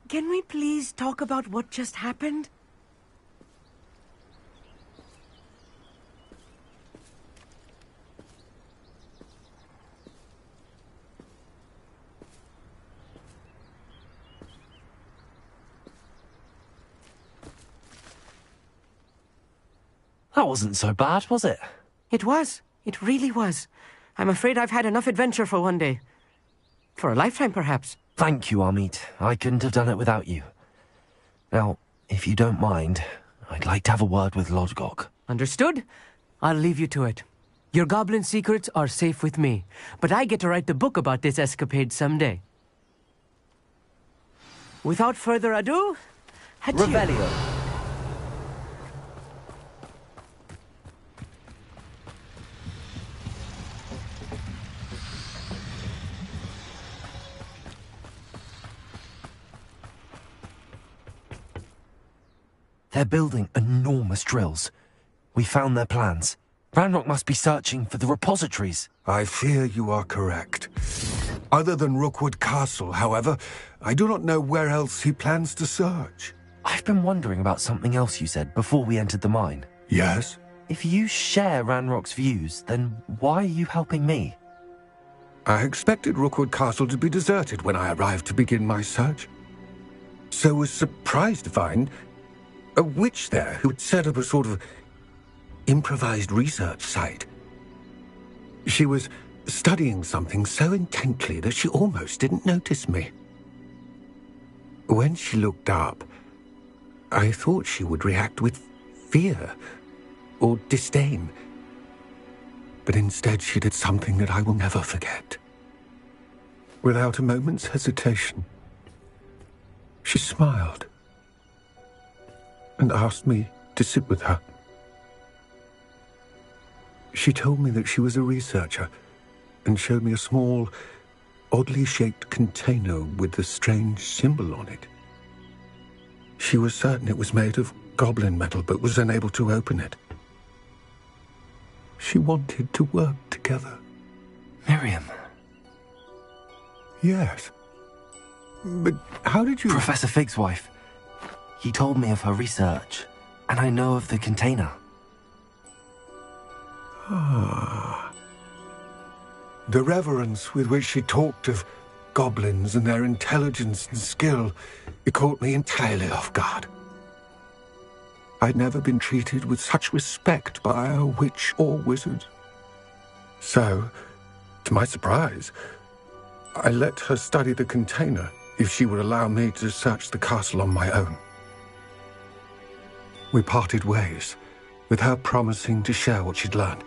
Can we please talk about what just happened? That wasn't so bad, was it? It was. It really was. I'm afraid I've had enough adventure for one day. For a lifetime, perhaps. Thank you, Amit. I couldn't have done it without you. Now, if you don't mind, I'd like to have a word with Lodgok. Understood? I'll leave you to it. Your goblin secrets are safe with me, but I get to write the book about this escapade someday. Without further ado, adieu. Revelio. They're building enormous drills. We found their plans. Ranrock must be searching for the repositories. I fear you are correct. Other than Rookwood Castle, however, I do not know where else he plans to search. I've been wondering about something else you said before we entered the mine. Yes? If you share Ranrock's views, then why are you helping me? I expected Rookwood Castle to be deserted when I arrived to begin my search. So was surprised to find a witch there who had set up a sort of improvised research site. She was studying something so intently that she almost didn't notice me. When she looked up, I thought she would react with fear or disdain. But instead she did something that I will never forget. Without a moment's hesitation, she smiled and asked me to sit with her. She told me that she was a researcher and showed me a small, oddly shaped container with a strange symbol on it. She was certain it was made of goblin metal, but was unable to open it. She wanted to work together. Miriam. Yes. But how did you... Professor Fig's wife. He told me of her research, and I know of the container. Ah. The reverence with which she talked of goblins and their intelligence and skill, it caught me entirely off guard. I'd never been treated with such respect by a witch or wizard. So, to my surprise, I let her study the container if she would allow me to search the castle on my own. We parted ways, with her promising to share what she'd learned.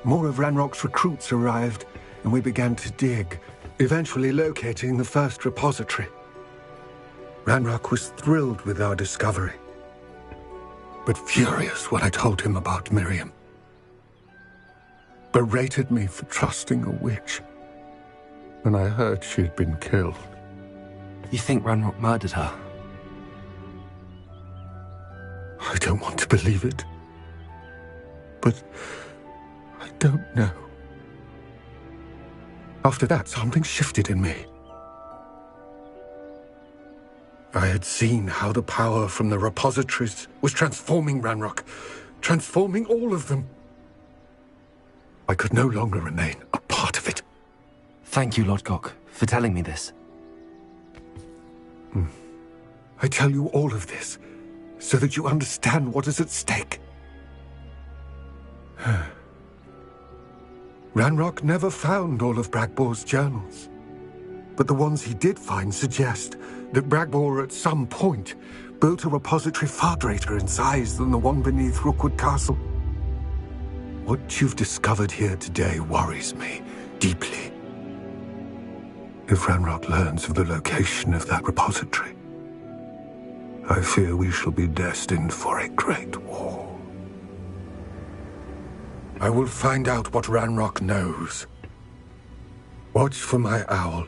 More of Ranrock's recruits arrived, and we began to dig, eventually locating the first repository. Ranrock was thrilled with our discovery, but furious when I told him about Miriam. Berated me for trusting a witch when I heard she had been killed. You think Ranrock murdered her? I don't want to believe it, but I don't know. After that, something shifted in me. I had seen how the power from the repositories was transforming Ranrock, transforming all of them. I could no longer remain a part of it. Thank you, Lodgok, for telling me this. I tell you all of this so that you understand what is at stake. Ranrock never found all of Bragbor's journals, but the ones he did find suggest that Bragbor at some point built a repository far greater in size than the one beneath Rookwood Castle. What you've discovered here today worries me deeply. If Ranrock learns of the location of that repository, I fear we shall be destined for a great war. I will find out what Ranrock knows. Watch for my owl.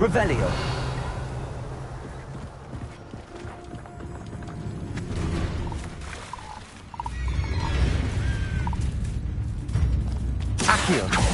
Revelio. Accio.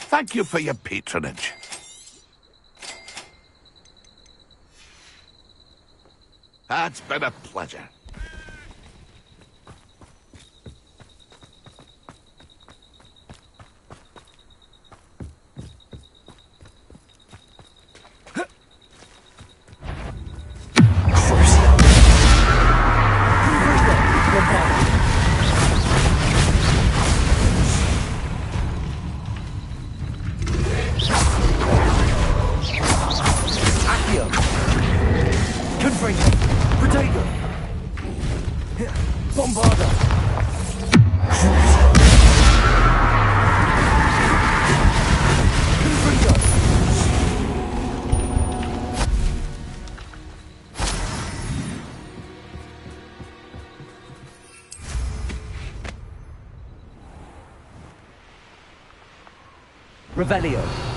Thank you for your patronage. It's been a pleasure. Revelio.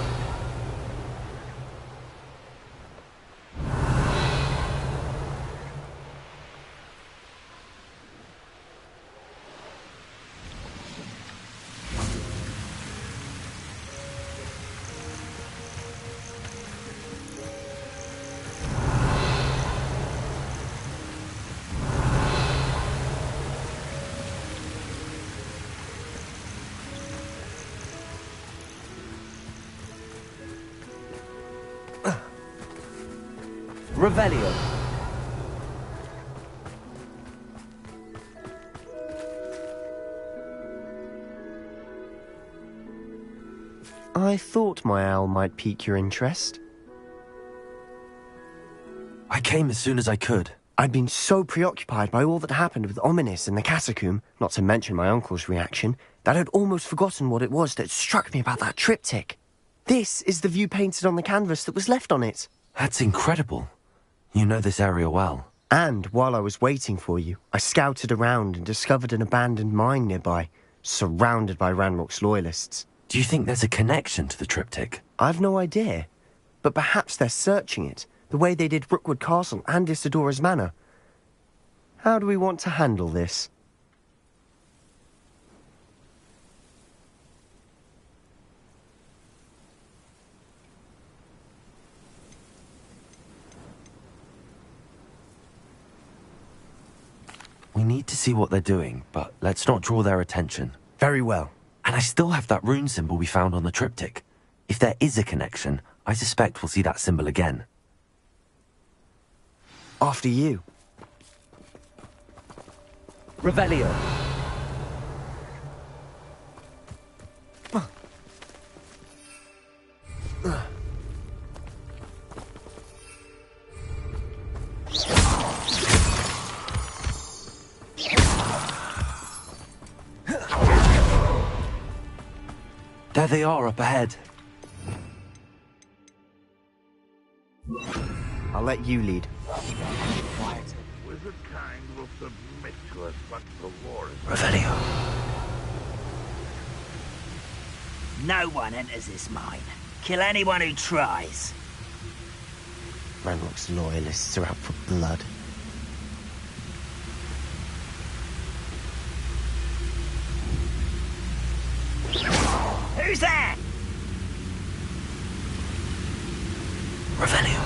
Revelio. I thought my owl might pique your interest. I came as soon as I could. I'd been so preoccupied by all that happened with Ominis and the catacomb, not to mention my uncle's reaction, that I'd almost forgotten what it was that struck me about that triptych. This is the view painted on the canvas that was left on it. That's incredible. You know this area well. And while I was waiting for you, I scouted around and discovered an abandoned mine nearby, surrounded by Ranrock's loyalists. Do you think there's a connection to the triptych? I've no idea, but perhaps they're searching it, the way they did Rookwood Castle and Isidora's Manor. How do we want to handle this? We need to see what they're doing, but let's not draw their attention. Very well. And I still have that rune symbol we found on the triptych. If there is a connection, I suspect we'll see that symbol again. After you. Revelio. There they are up ahead. I'll let you lead. Wizard kind will submit to us once the war is Revelio. No one enters this mine. Kill anyone who tries. Ranrock's loyalists are out for blood. Who's there? Revelio.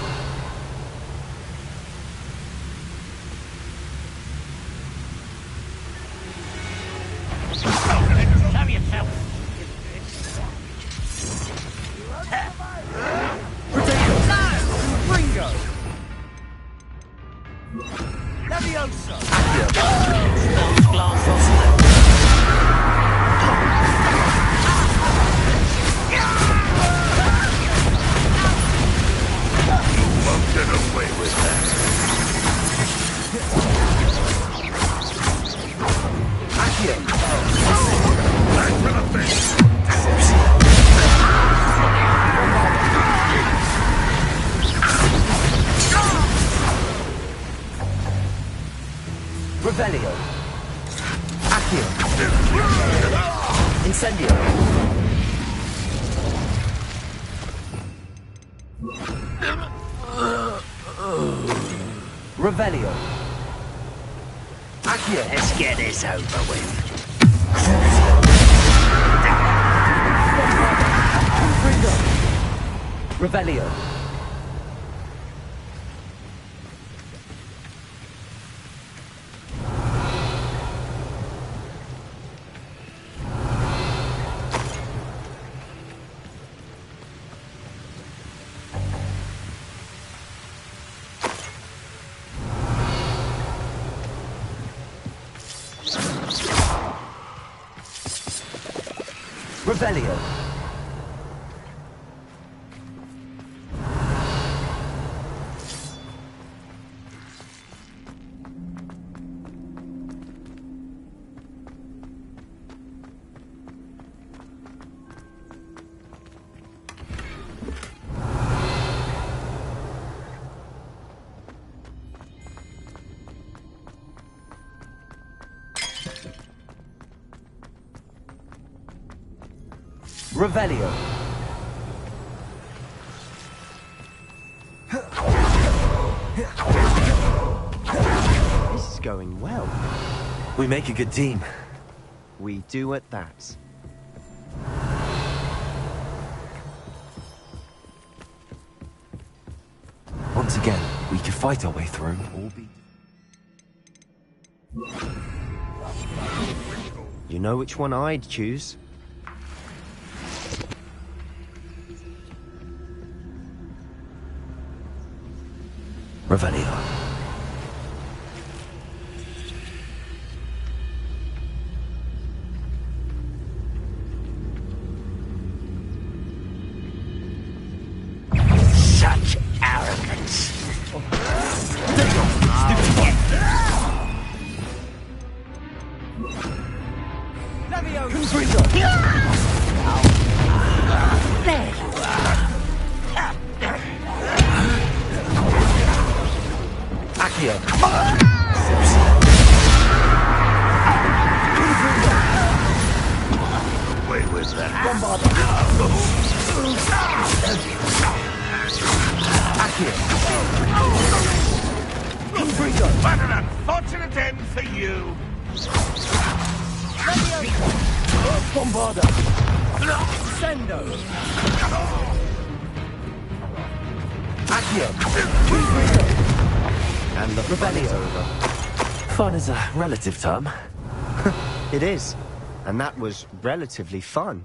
Show yourself. Revelio. Accio. Incendio. Revelio. Accio. Let's get this over with. Revelio. Revelio. Revelio. This is going well. We make a good team. We do at that. Once again, we could fight our way through. You know which one I'd choose? Revelio. Such arrogance. There you are. Accio. Wait, was that? Accio. What an unfortunate end for you. Bombarda. Sendo. Accio. And the fun is over. Fun is a relative term. It is. And that was relatively fun.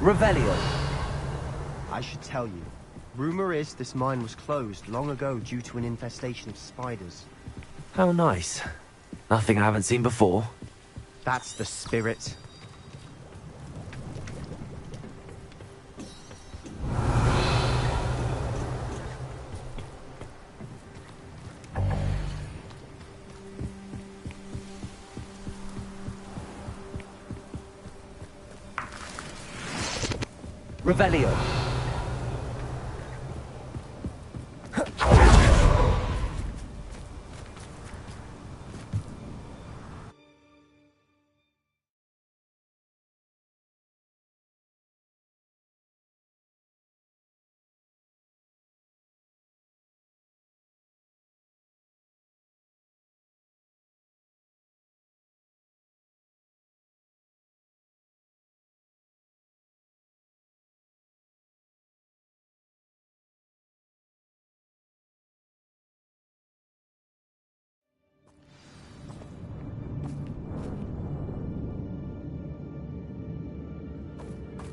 Revelio. I should tell you. Rumor is this mine was closed long ago due to an infestation of spiders. How nice. Nothing I haven't seen before. That's the spirit. Revelio.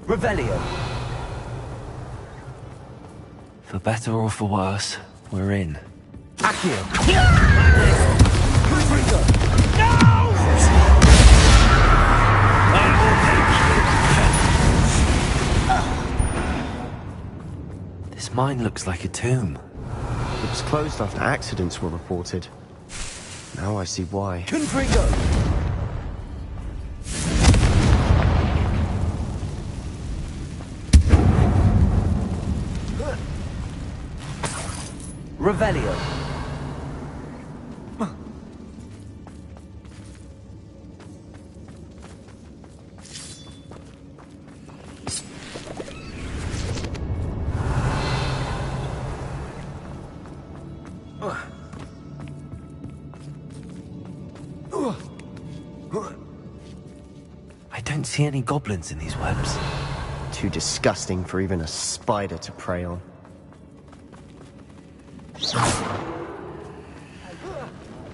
Revelio. For better or for worse, we're in. Accio. This mine looks like a tomb. It was closed after accidents were reported. Now I see why. Confringo! Revelio. I don't see any goblins in these webs. Too disgusting for even a spider to prey on.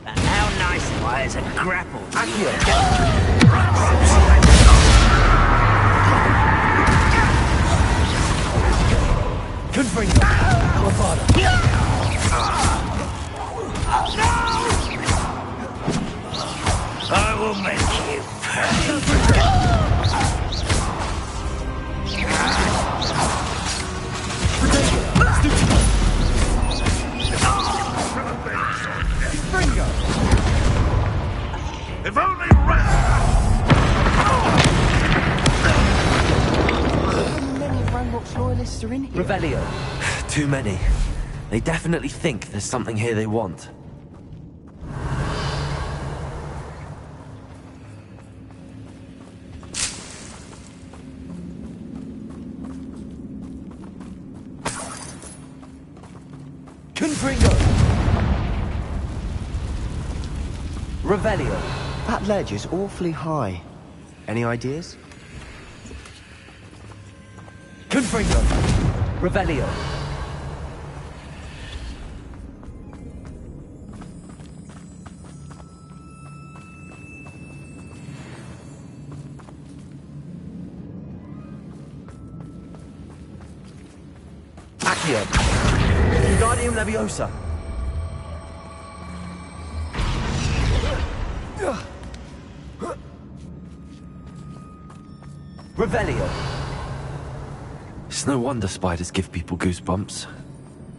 How nice am I as a grapple? Confringo! I will make you If only rest! How many of Ranrock's loyalists are in here? Revelio. Too many. They definitely think there's something here they want. Confringo! Revelio. That ledge is awfully high. Any ideas? Confringo! Revelio. Accio. Wingardium Leviosa. Revelio. It's no wonder spiders give people goosebumps.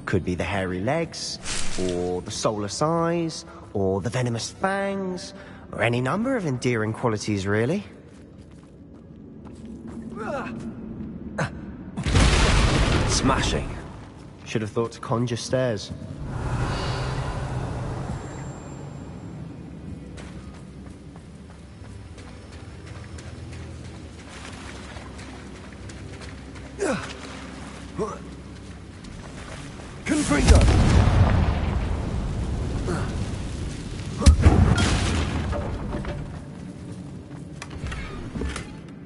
Could be the hairy legs, or the soulless eyes, or the venomous fangs, or any number of endearing qualities, really. Smashing. Should have thought to conjure stairs. Confringo!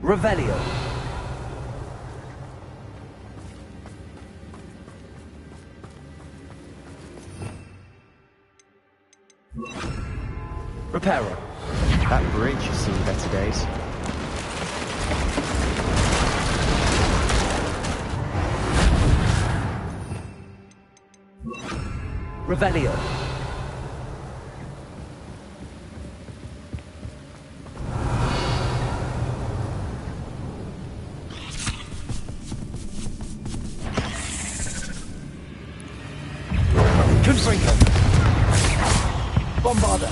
Revelio. Reparo. That bridge has seen better days. Revelio. Confringo. Bombarda.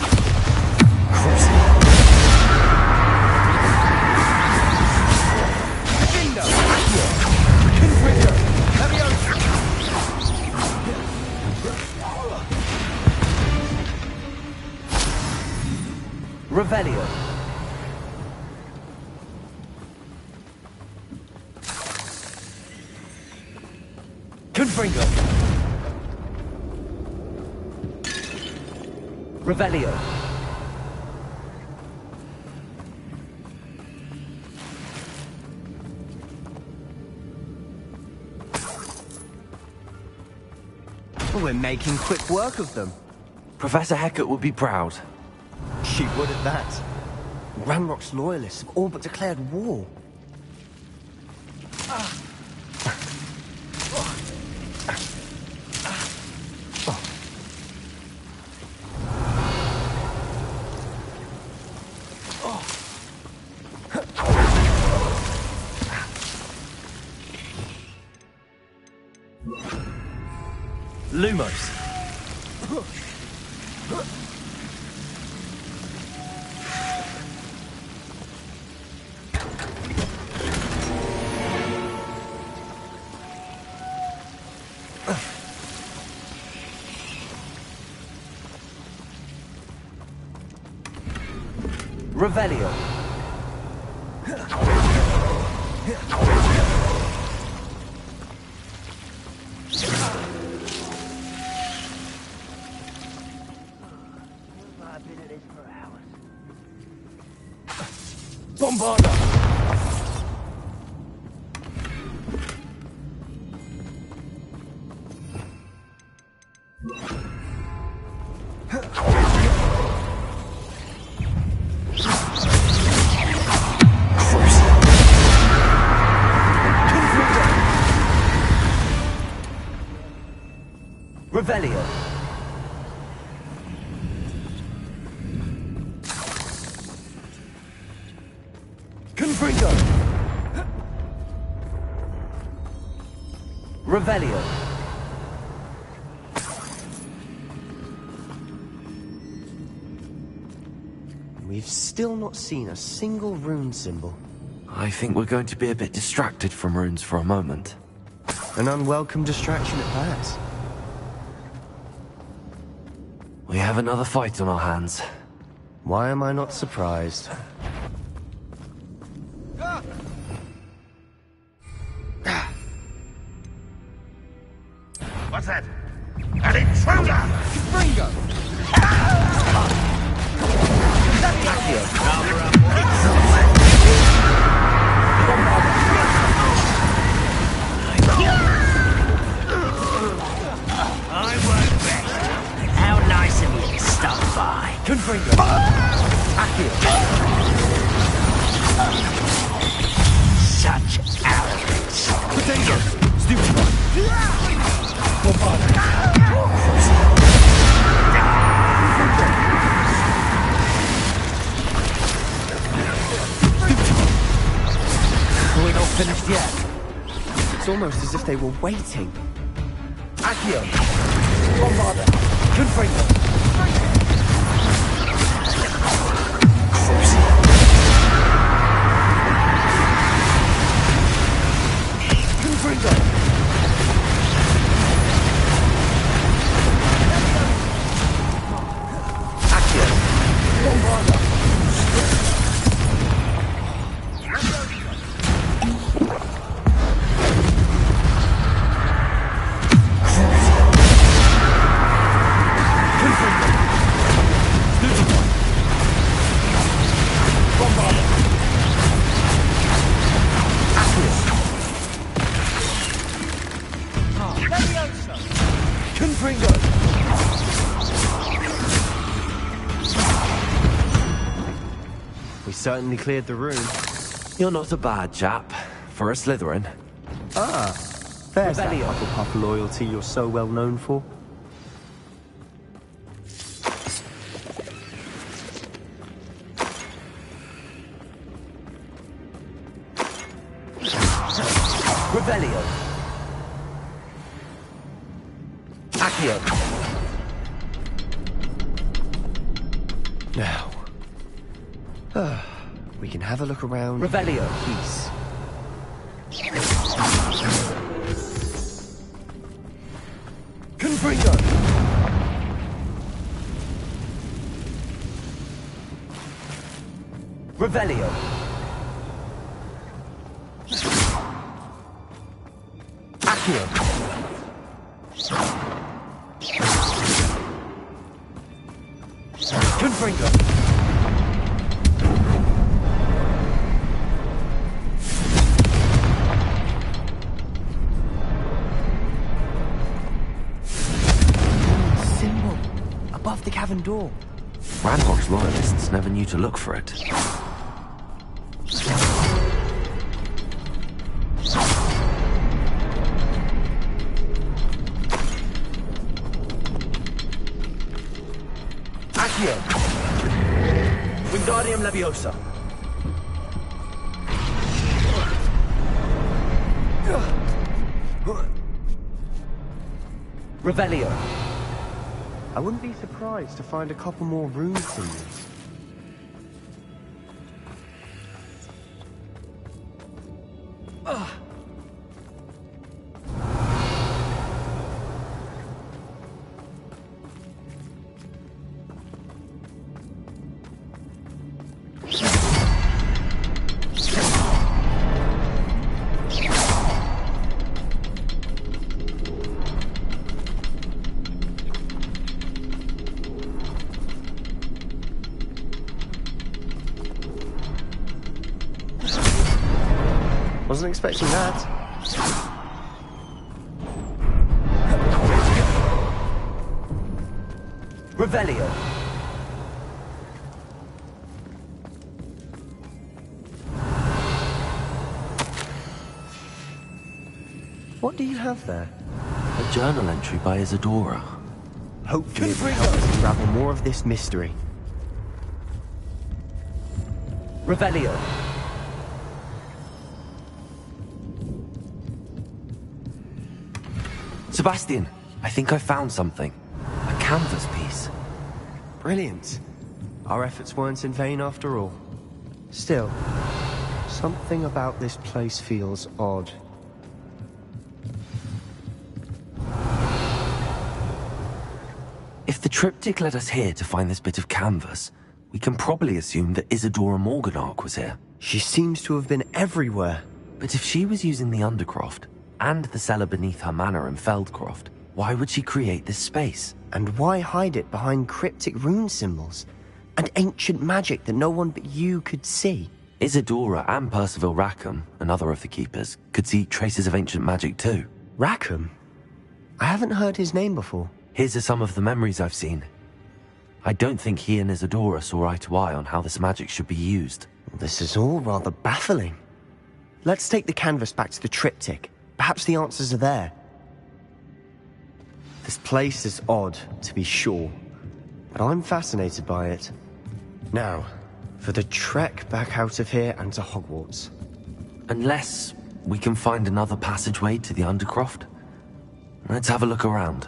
Bingo. Confringo. Leviosa. Revelio. Confringo. Revelio. We're making quick work of them. Professor Hecat would be proud. She would at that. Ranrock's loyalists have all but declared war. Lumos. Revelio. I've been at this for hours. Bombarda. Revelio. Confringo. Revelio. We've still not seen a single rune symbol. I think we're going to be a bit distracted from runes for a moment. An unwelcome distraction at that. We have another fight on our hands. Why am I not surprised? What's that? An intruder! Confringo. I won't bet. How nice of you to stop by. Confringo. Accio. Such arrogance. Potato. Stupid one. Bombarda. We're not finished yet. It's almost as if they were waiting. Accio. Bombarda. Confringo. Confringo. Accio. Bombarda. Confringo. We certainly cleared the room. You're not a bad chap for a Slytherin. There's that Revelio. Hufflepuff loyalty you're so well known for. Revelio. Accio. Now, we can have a look around. Revelio. Peace. Confringo. Revelio. Accio. Confringo. Symbol above the cavern door. Ranrock's loyalists never knew to look for it. Accio. Wingardium Leviosa. Revelio. I wouldn't be surprised to find a couple more rune symbols. Wasn't expecting that. Revelio. What do you have there? A journal entry by Isadora. Hopefully it will help us unravel more of this mystery. Revelio. Sebastian, I think I found something. A canvas piece. Brilliant. Our efforts weren't in vain after all. Still, something about this place feels odd. If the triptych led us here to find this bit of canvas, we can probably assume that Isadora Morganach was here. She seems to have been everywhere. But if she was using the Undercroft, and the cellar beneath her manor in Feldcroft, why would she create this space? And why hide it behind cryptic rune symbols? And ancient magic that no one but you could see? Isadora and Percival Rackham, another of the keepers, could see traces of ancient magic too. Rackham? I haven't heard his name before. His are some of the memories I've seen. I don't think he and Isadora saw eye to eye on how this magic should be used. This is all rather baffling. Let's take the canvas back to the triptych. Perhaps the answers are there. This place is odd, to be sure, but I'm fascinated by it. Now, for the trek back out of here and to Hogwarts. Unless we can find another passageway to the Undercroft. Let's have a look around.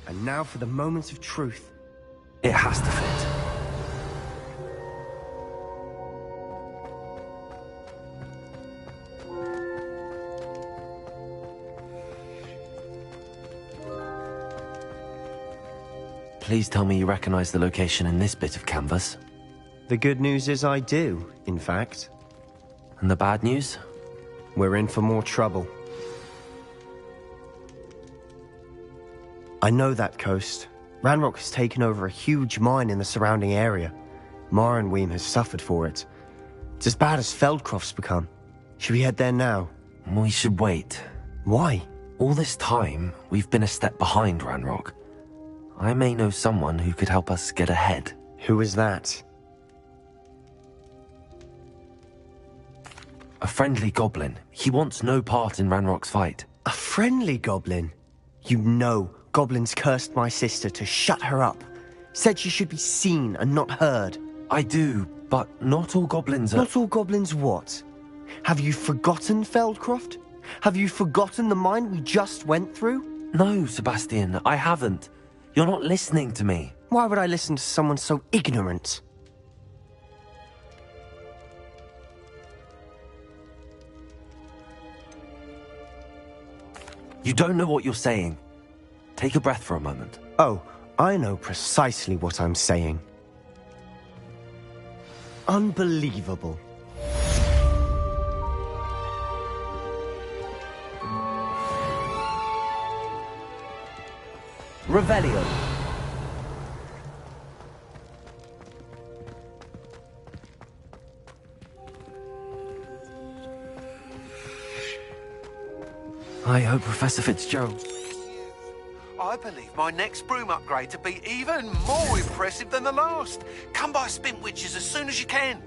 And now for the moment of truth. It has to fit. Please tell me you recognize the location in this bit of canvas. The good news is I do, in fact. And the bad news? We're in for more trouble. I know that coast. Ranrock has taken over a huge mine in the surrounding area. Mornweem has suffered for it. It's as bad as Feldcroft's become. Should we head there now? We should wait. Why? All this time, we've been a step behind Ranrock. I may know someone who could help us get ahead. Who is that? A friendly goblin. He wants no part in Ranrock's fight. A friendly goblin? You know, goblins cursed my sister to shut her up. Said she should be seen and not heard. I do, but not all goblins are... Not all goblins what? Have you forgotten Feldcroft? Have you forgotten the mine we just went through? No, Sebastian, I haven't. You're not listening to me. Why would I listen to someone so ignorant? You don't know what you're saying. Take a breath for a moment. Oh, I know precisely what I'm saying. Unbelievable. Revelio. I hope Professor Fitzgerald... I believe my next broom upgrade to be even more impressive than the last. Come by Spin Witches as soon as you can.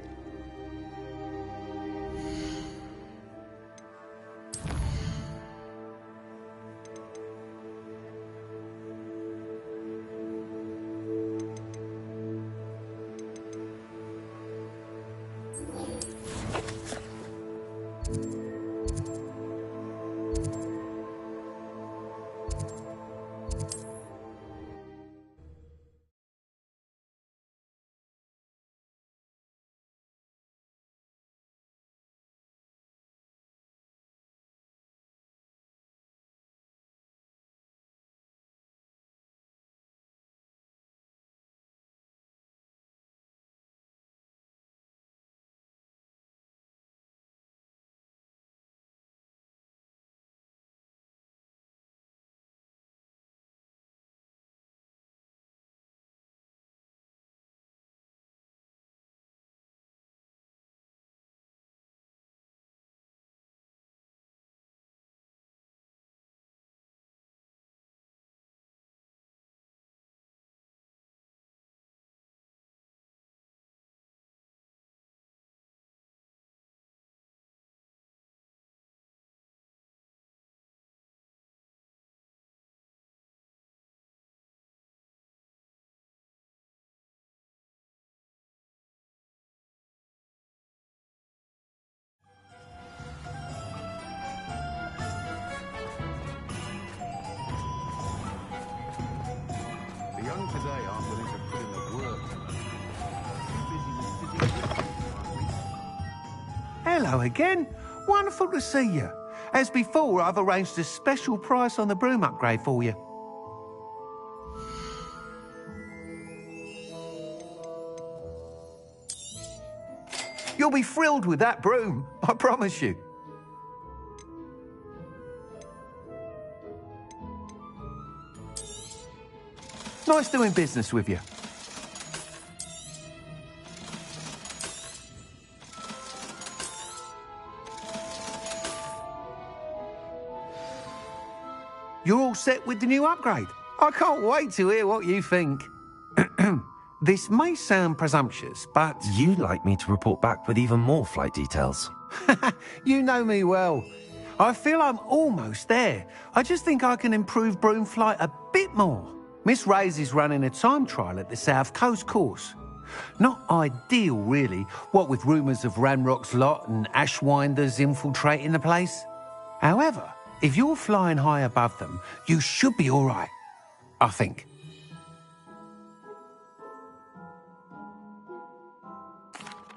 The young today aren't willing to put in the work. Hello again. Wonderful to see you. As before, I've arranged a special price on the broom upgrade for you. You'll be thrilled with that broom, I promise you. Nice doing business with you. You're all set with the new upgrade. I can't wait to hear what you think. This may sound presumptuous, but... You'd like me to report back with even more flight details. You know me well. I feel I'm almost there. I just think I can improve broom flight a bit more. Miss Ray's is running a time trial at the South Coast course. Not ideal, really, what with rumours of Ranrock's lot and Ashwinders infiltrating the place. However, if you're flying high above them, you should be all right, I think.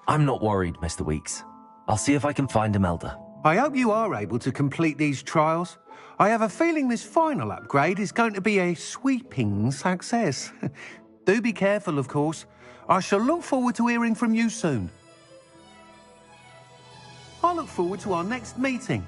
I'm not worried, Mr. Weeks. I'll see if I can find Imelda. I hope you are able to complete these trials. I have a feeling this final upgrade is going to be a sweeping success. Do be careful, of course. I shall look forward to hearing from you soon. I look forward to our next meeting.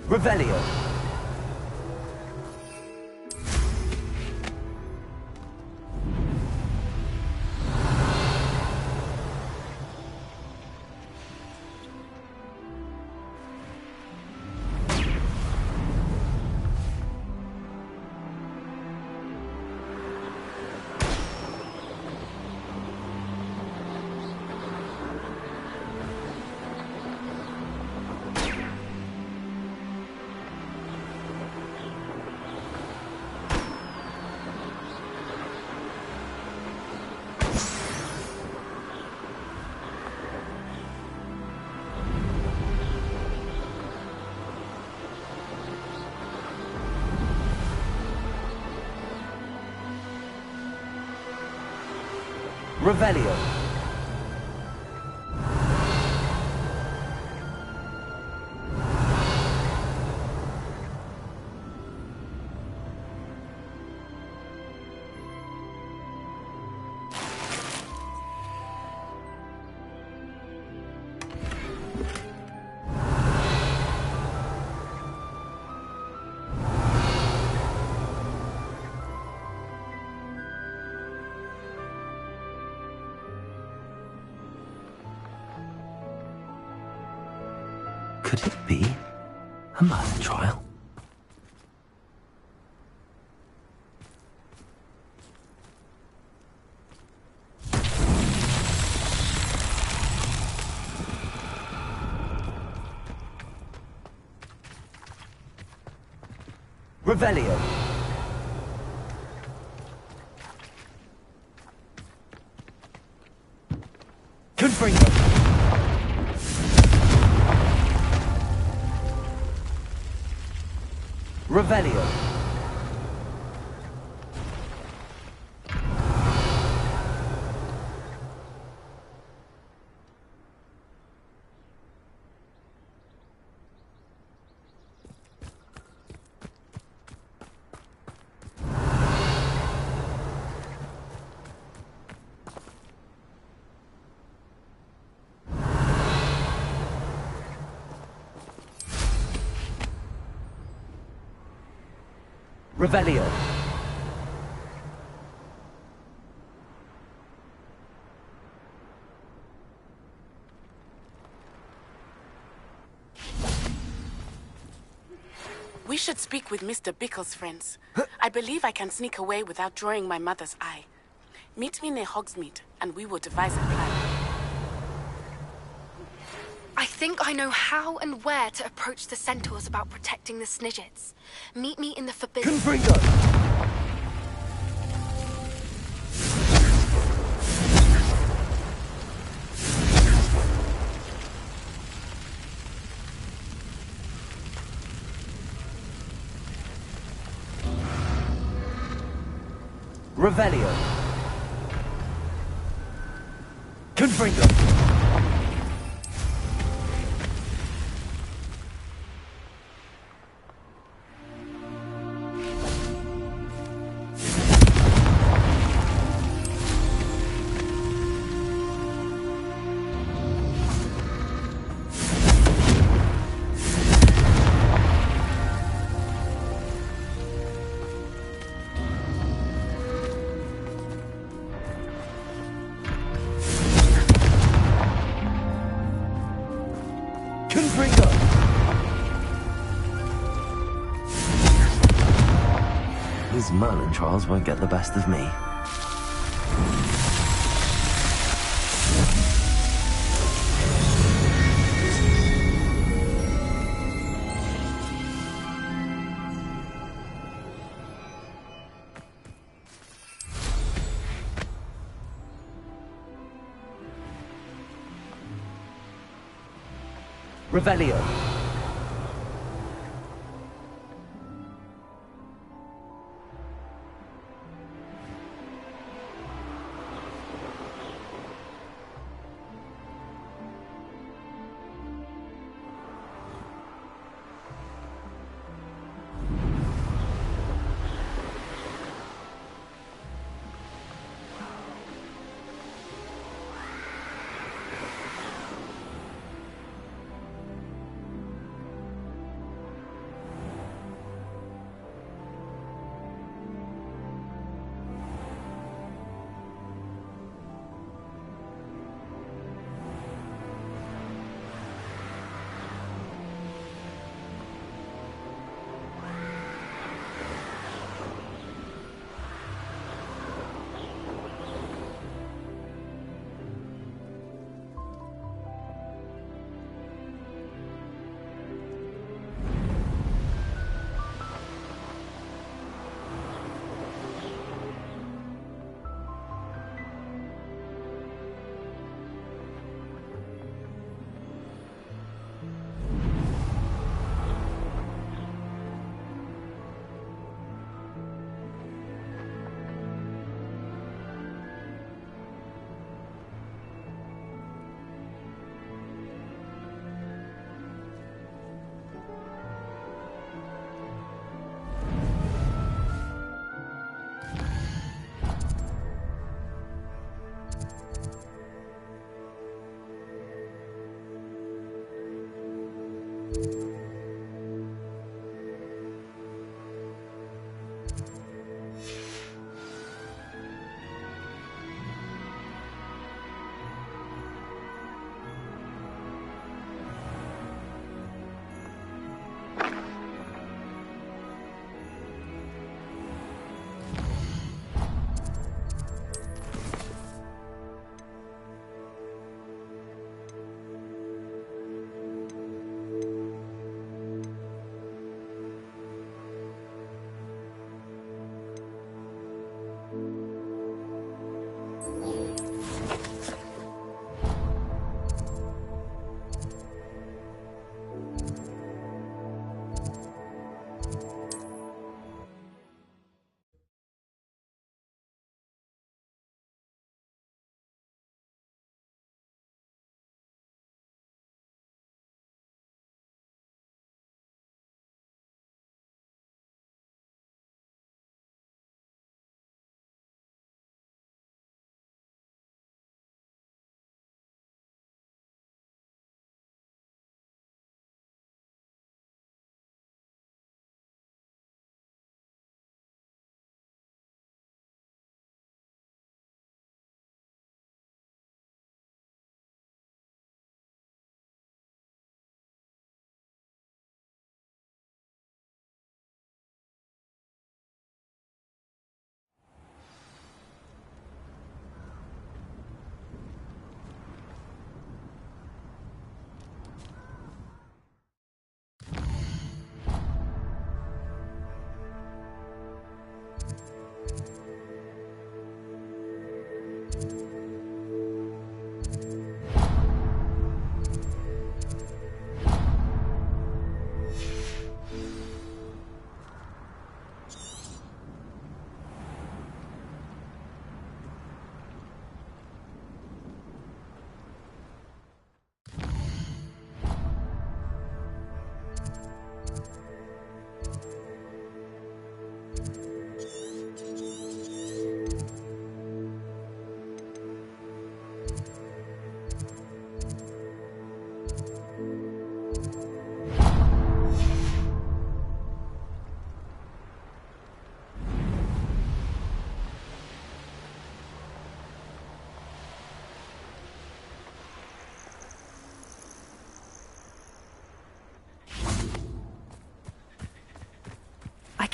Revelio. Revelio. Could it be a murder trial? Revelio. Confringo. Revelio. Revelio. We should speak with Mr. Bickle's friends. I believe I can sneak away without drawing my mother's eye. Meet me near Hogsmeade, and we will devise a plan. I think I know how and where to approach the centaurs about protecting the Snidgets. Meet me in the Forbidden... Confringo! Revelio. Confringo. These Merlin trials won't get the best of me. Revelio.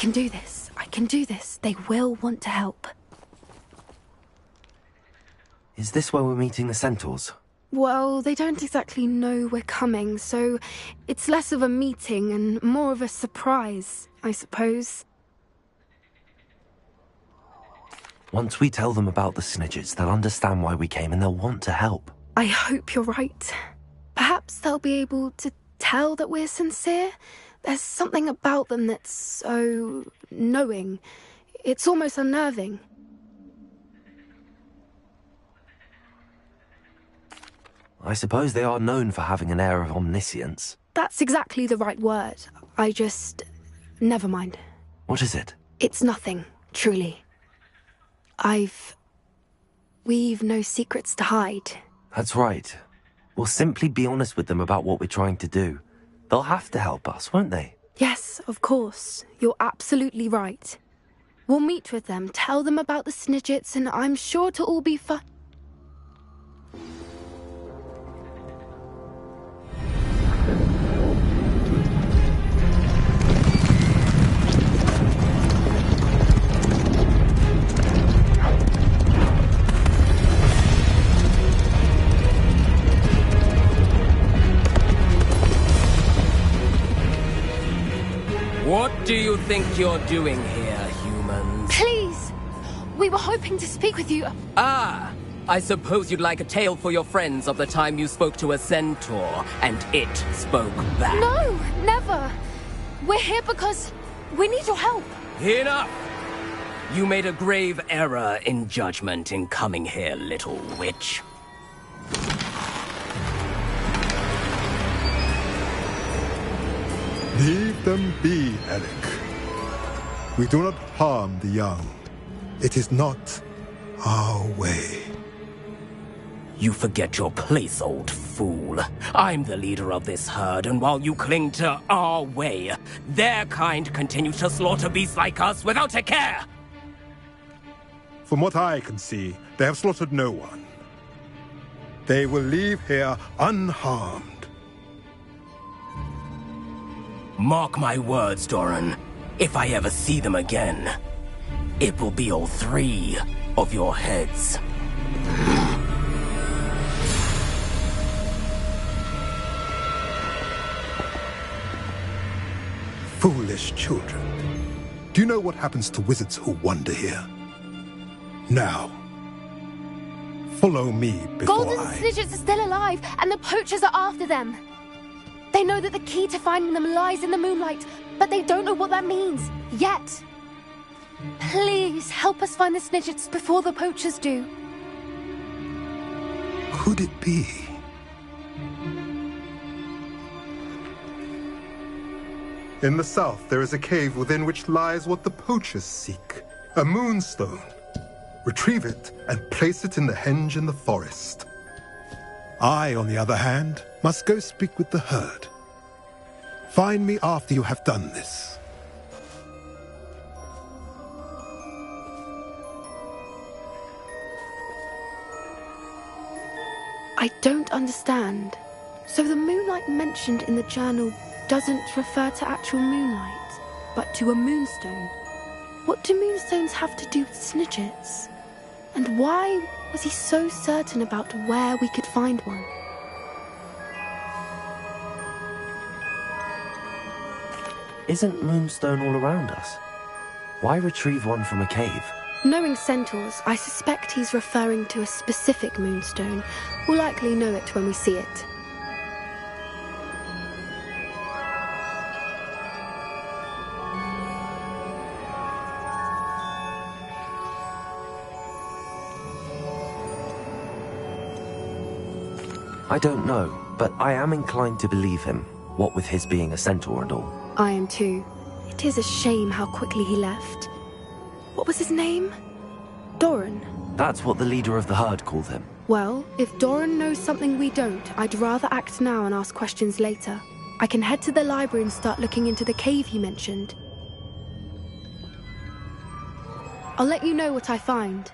can do this. I can do this. They will want to help. Is this where we're meeting the centaurs? Well, they don't exactly know we're coming, so it's less of a meeting and more of a surprise, I suppose. Once we tell them about the Snidgets, they'll understand why we came and they'll want to help. I hope you're right. Perhaps they'll be able to tell that we're sincere. There's something about them that's so knowing. It's almost unnerving. I suppose they are known for having an air of omniscience. That's exactly the right word. Never mind. What is it? It's nothing, truly. We've no secrets to hide. That's right. We'll simply be honest with them about what we're trying to do. They'll have to help us, won't they? Yes, of course. You're absolutely right. We'll meet with them, tell them about the Snidgets, and I'm sure it'll all be fun. What do you think you're doing here, humans? Please! We were hoping to speak with you. Ah! I suppose you'd like a tale for your friends of the time you spoke to a centaur, and it spoke back. No, never! We're here because we need your help. Enough! You made a grave error in judgment in coming here, little witch. Leave them be, Eric. We do not harm the young. It is not our way. You forget your place, old fool. I'm the leader of this herd, and while you cling to our way, their kind continues to slaughter beasts like us without a care! From what I can see, they have slaughtered no one. They will leave here unharmed. Mark my words, Doran. If I ever see them again, it will be all 3 of your heads. Foolish children. Do you know what happens to wizards who wander here? Now, follow me before Golden Snidgets are still alive, and the poachers are after them. They know that the key to finding them lies in the moonlight, but they don't know what that means, yet. Please, help us find the Snidgets before the poachers do. Could it be? In the south, there is a cave within which lies what the poachers seek. A moonstone. Retrieve it and place it in the henge in the forest. I, on the other hand, must go speak with the herd. Find me after you have done this. I don't understand. So the moonlight mentioned in the journal doesn't refer to actual moonlight, but to a moonstone. What do moonstones have to do with Snidgets? And why was he so certain about where we could find one? Isn't moonstone all around us? Why retrieve one from a cave? Knowing centaurs, I suspect he's referring to a specific moonstone. We'll likely know it when we see it. I don't know, but I am inclined to believe him, what with his being a centaur and all. I am too. It is a shame how quickly he left. What was his name? Doran. That's what the leader of the herd called him. Well, if Doran knows something we don't, I'd rather act now and ask questions later. I can head to the library and start looking into the cave he mentioned. I'll let you know what I find.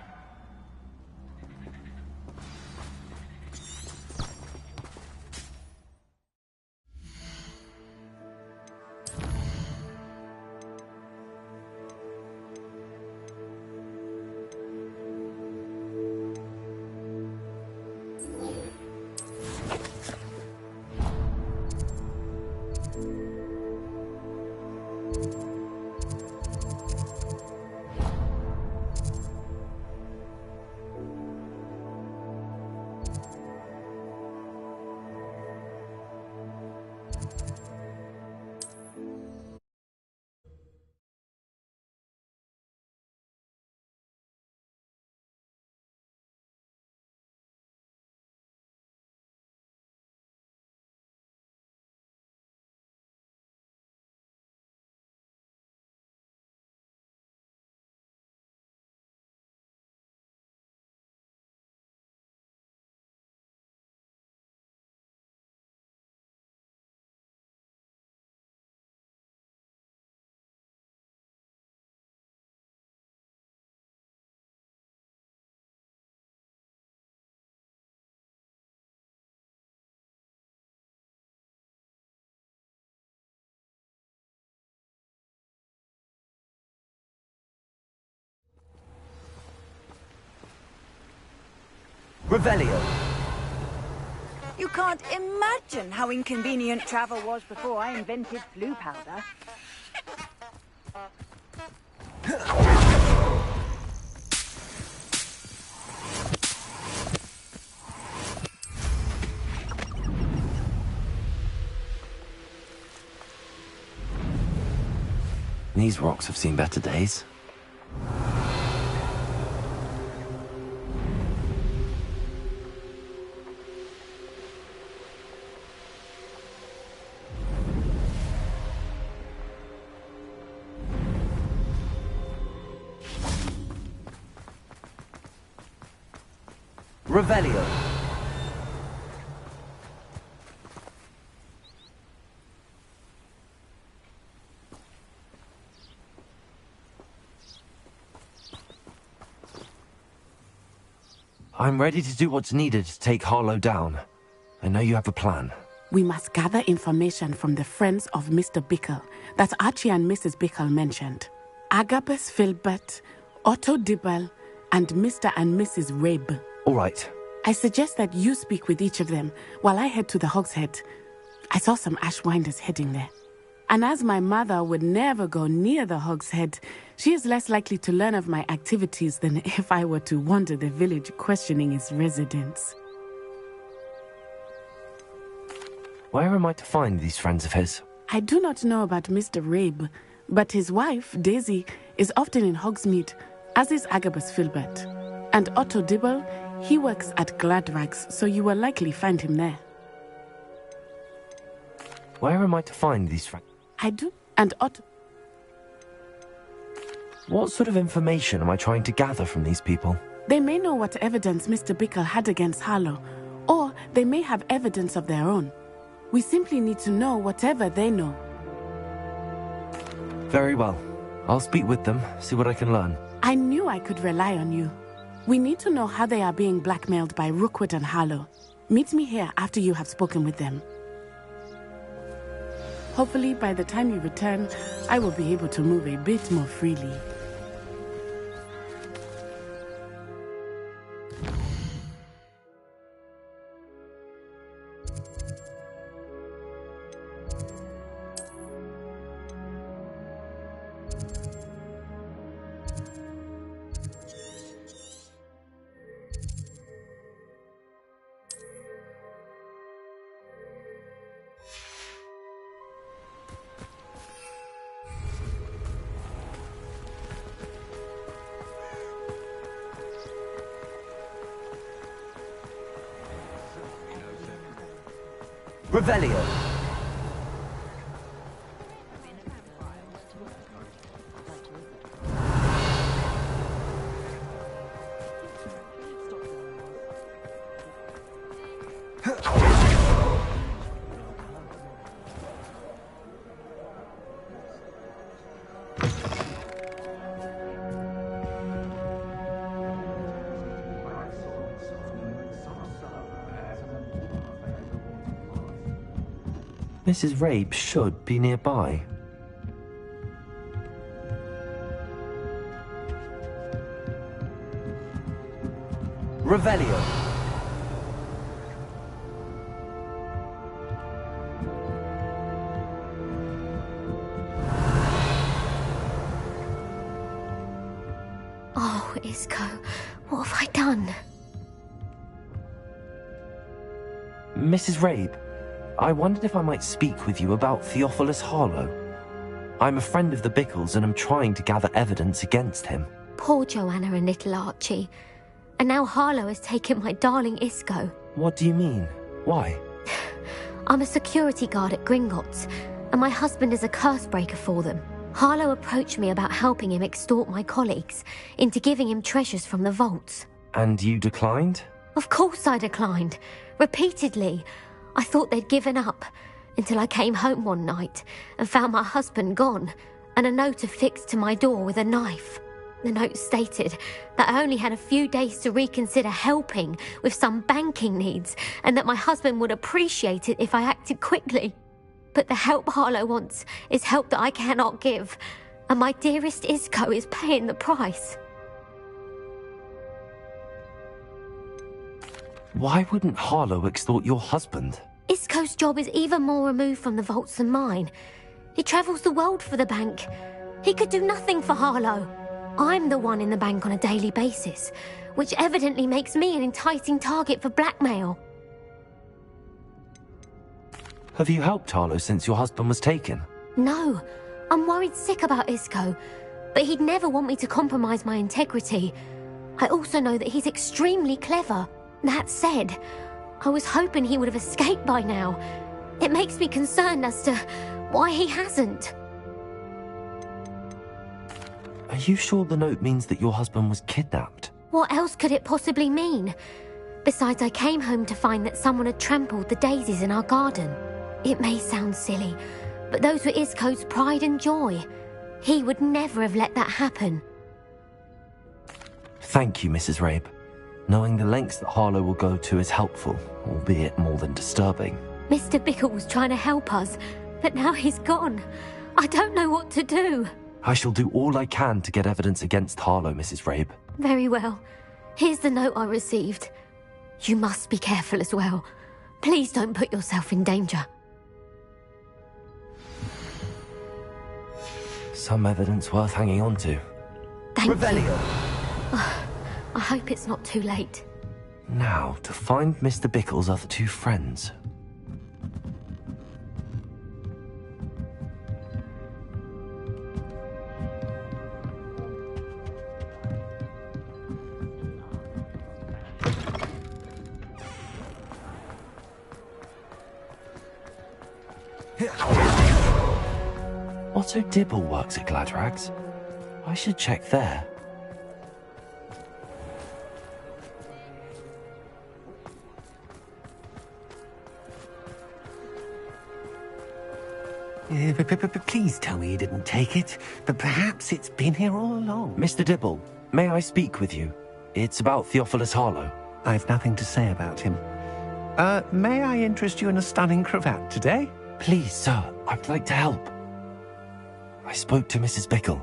Revelio. You can't imagine how inconvenient travel was before I invented flu powder. These rocks have seen better days. Revelio. I'm ready to do what's needed to take Harlow down. I know you have a plan. We must gather information from the friends of Mr. Bickle that Archie and Mrs. Bickle mentioned. Agabus Filbert, Otto Dibble, and Mr. and Mrs. Rabe. All right. I suggest that you speak with each of them while I head to the Hogshead. I saw some Ashwinders heading there. And as my mother would never go near the Hogshead, she is less likely to learn of my activities than if I were to wander the village questioning its residents. Where am I to find these friends of his? I do not know about Mr. Rabe, but his wife, Daisy, is often in Hogsmeade, as is Agabus Filbert. And Otto Dibble, he works at Gladrags, so you will likely find him there. Where am I to find these friends? I do, and Otto... What sort of information am I trying to gather from these people? They may know what evidence Mr. Bickle had against Harlow, or they may have evidence of their own. We simply need to know whatever they know. Very well. I'll speak with them, see what I can learn. I knew I could rely on you. We need to know how they are being blackmailed by Rookwood and Harlow. Meet me here after you have spoken with them. Hopefully, by the time you return, I will be able to move a bit more freely. Revelio. Mrs. Rabe should be nearby. Revelio. Oh, Isco, what have I done? Mrs. Rabe, I wondered if I might speak with you about Theophilus Harlow. I'm a friend of the Bickles and am trying to gather evidence against him. Poor Joanna and little Archie. And now Harlow has taken my darling Isco. What do you mean? Why? I'm a security guard at Gringotts, and my husband is a curse breaker for them. Harlow approached me about helping him extort my colleagues into giving him treasures from the vaults. And you declined? Of course I declined. Repeatedly. I thought they'd given up, until I came home one night and found my husband gone, and a note affixed to my door with a knife. The note stated that I only had a few days to reconsider helping with some banking needs, and that my husband would appreciate it if I acted quickly. But the help Harlow wants is help that I cannot give, and my dearest Isco is paying the price. Why wouldn't Harlow extort your husband? Isco's job is even more removed from the vaults than mine. He travels the world for the bank. He could do nothing for Harlow. I'm the one in the bank on a daily basis, which evidently makes me an enticing target for blackmail. Have you helped Harlow since your husband was taken? No, I'm worried sick about Isco, but he'd never want me to compromise my integrity. I also know that he's extremely clever. That said, I was hoping he would have escaped by now. It makes me concerned as to why he hasn't. Are you sure the note means that your husband was kidnapped? What else could it possibly mean? Besides, I came home to find that someone had trampled the daisies in our garden. It may sound silly, but those were Isco's pride and joy. He would never have let that happen. Thank you, Mrs. Rabe. Knowing the lengths that Harlow will go to is helpful, albeit more than disturbing. Mr. Bickle was trying to help us, but now he's gone. I don't know what to do. I shall do all I can to get evidence against Harlow, Mrs. Rabe. Very well. Here's the note I received. You must be careful as well. Please don't put yourself in danger. Some evidence worth hanging on to. Thank you. I hope it's not too late. Now, to find Mr. Bickle's other two friends. Otto Dibble works at Gladrags. I should check there. Please tell me you didn't take it, but perhaps it's been here all along. Mr. Dibble, may I speak with you? It's about Theophilus Harlow. I've nothing to say about him. May I interest you in a stunning cravat today? Please, sir, I'd like to help. I spoke to Mrs. Bickle.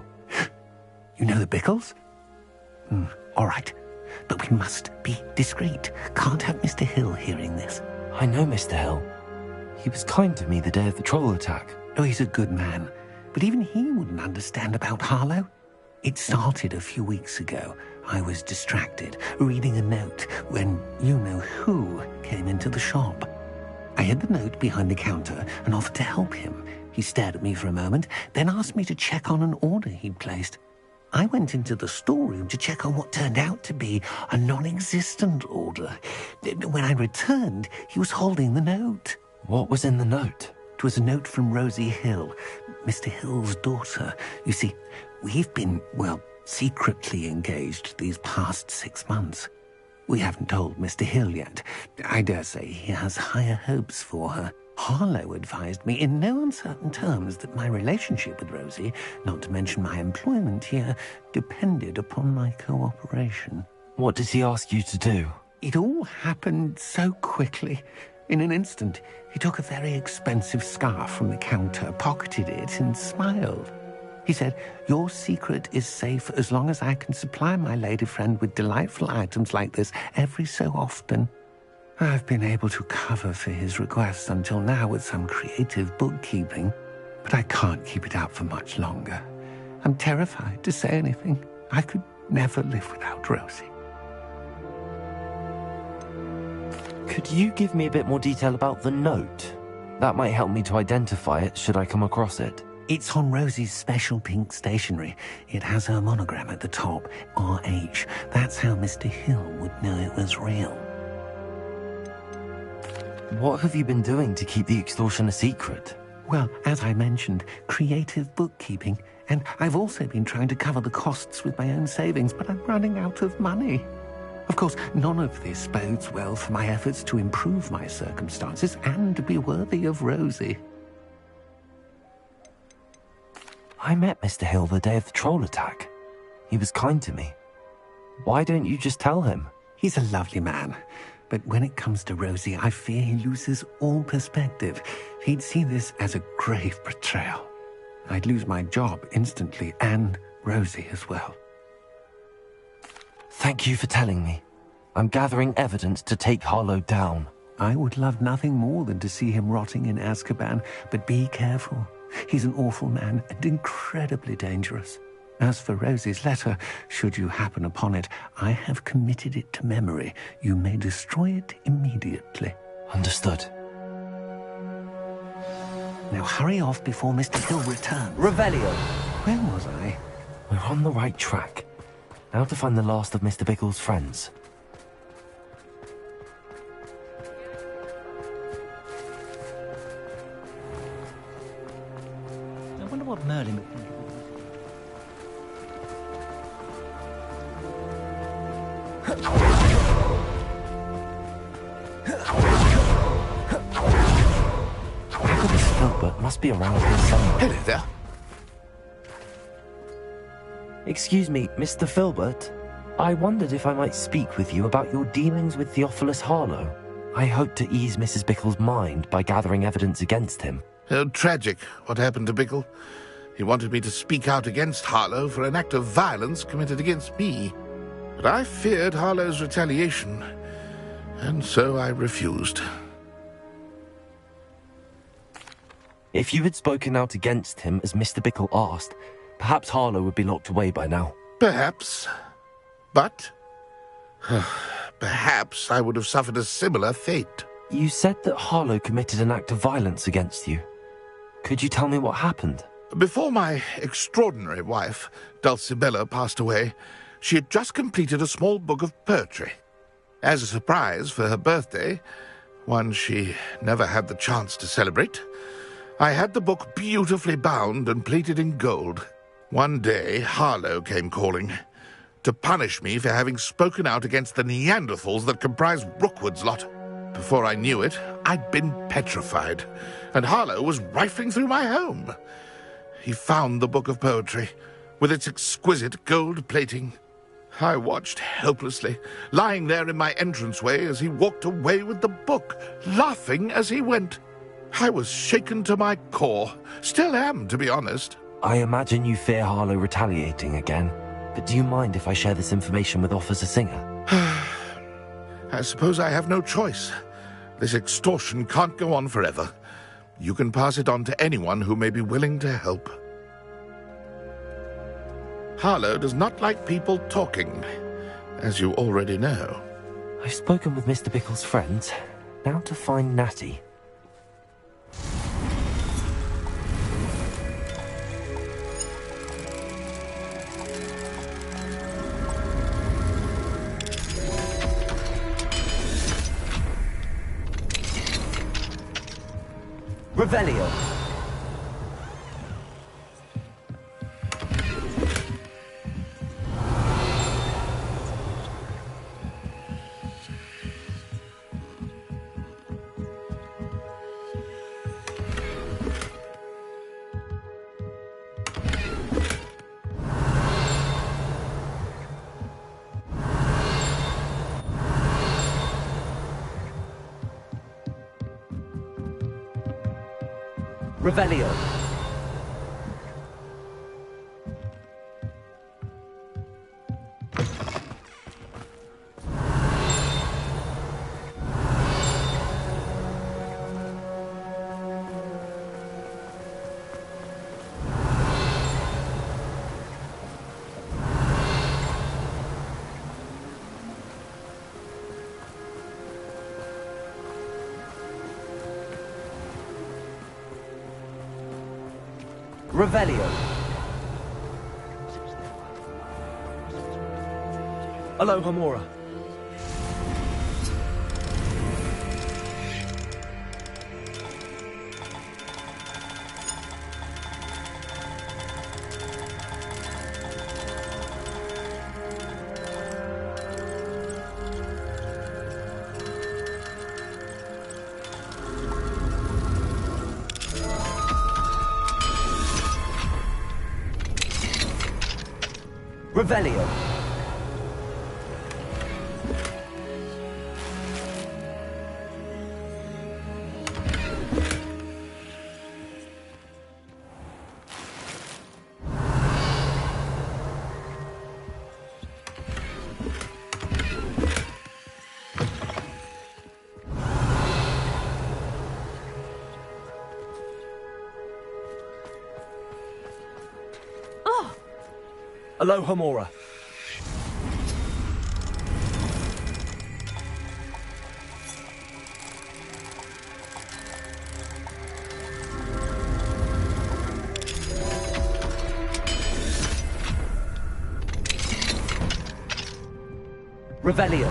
You know the Bickles? All right, but we must be discreet. Can't have Mr. Hill hearing this. I know Mr. Hill. He was kind to me the day of the troll attack. Oh, he's a good man. But even he wouldn't understand about Harlow. It started a few weeks ago. I was distracted, reading a note, when you-know-who came into the shop. I hid the note behind the counter and offered to help him. He stared at me for a moment, then asked me to check on an order he'd placed. I went into the storeroom to check on what turned out to be a non-existent order. When I returned, he was holding the note. What was in the note? It was a note from Rosie Hill, Mr. Hill's daughter. You see, we've been, secretly engaged these past 6 months. We haven't told Mr. Hill yet. I dare say he has higher hopes for her. Harlow advised me in no uncertain terms that my relationship with Rosie, not to mention my employment here, depended upon my cooperation. What did he ask you to do? It all happened so quickly. In an instant, he took a very expensive scarf from the counter, pocketed it, and smiled. He said, "Your secret is safe as long as I can supply my lady friend with delightful items like this every so often." I've been able to cover for his requests until now with some creative bookkeeping, but I can't keep it up for much longer. I'm terrified to say anything. I could never live without Rosie. Could you give me a bit more detail about the note? That might help me to identify it should I come across it. It's on Rosie's special pink stationery. It has her monogram at the top, RH. That's how Mr. Hill would know it was real. What have you been doing to keep the extortion a secret? Well, as I mentioned, creative bookkeeping. And I've also been trying to cover the costs with my own savings, but I'm running out of money. Of course, none of this bodes well for my efforts to improve my circumstances and be worthy of Rosie. I met Mr. Hill the day of the troll attack. He was kind to me. Why don't you just tell him? He's a lovely man. But when it comes to Rosie, I fear he loses all perspective. He'd see this as a grave betrayal. I'd lose my job instantly, and Rosie as well. Thank you for telling me. I'm gathering evidence to take Harlow down. I would love nothing more than to see him rotting in Azkaban, but be careful. He's an awful man and incredibly dangerous. As for Rosie's letter, should you happen upon it, I have committed it to memory. You may destroy it immediately. Understood. Now hurry off before Mr. Hill returns. Revelio! Where was I? We're on the right track. Now to find the last of Mr. Bickle's friends. I wonder what Merlin... Nicholas Filbert must be around here somewhere. Hello there. Excuse me, Mr. Filbert. I wondered if I might speak with you about your dealings with Theophilus Harlow. I hope to ease Mrs. Bickle's mind by gathering evidence against him. Oh, tragic what happened to Bickle. He wanted me to speak out against Harlow for an act of violence committed against me. But I feared Harlow's retaliation, and so I refused. If you had spoken out against him as Mr. Bickle asked, perhaps Harlow would be locked away by now. Perhaps. But perhaps I would have suffered a similar fate. You said that Harlow committed an act of violence against you. Could you tell me what happened? Before my extraordinary wife, Dulcibella, passed away, she had just completed a small book of poetry. As a surprise for her birthday, one she never had the chance to celebrate, I had the book beautifully bound and plated in gold. One day, Harlow came calling to punish me for having spoken out against the Neanderthals that comprise Rookwood's lot. Before I knew it, I'd been petrified, and Harlow was rifling through my home. He found the book of poetry, with its exquisite gold plating. I watched helplessly, lying there in my entranceway as he walked away with the book, laughing as he went. I was shaken to my core. Still am, to be honest. I imagine you fear Harlow retaliating again, but do you mind if I share this information with Officer Singer? I suppose I have no choice. This extortion can't go on forever. You can pass it on to anyone who may be willing to help. Harlow does not like people talking, as you already know. I've spoken with Mr. Bickle's friends. Now to find Natty. Revelio. Revelio. Revelio. Aloha Mora. Revelio. Alohomora. Revelio.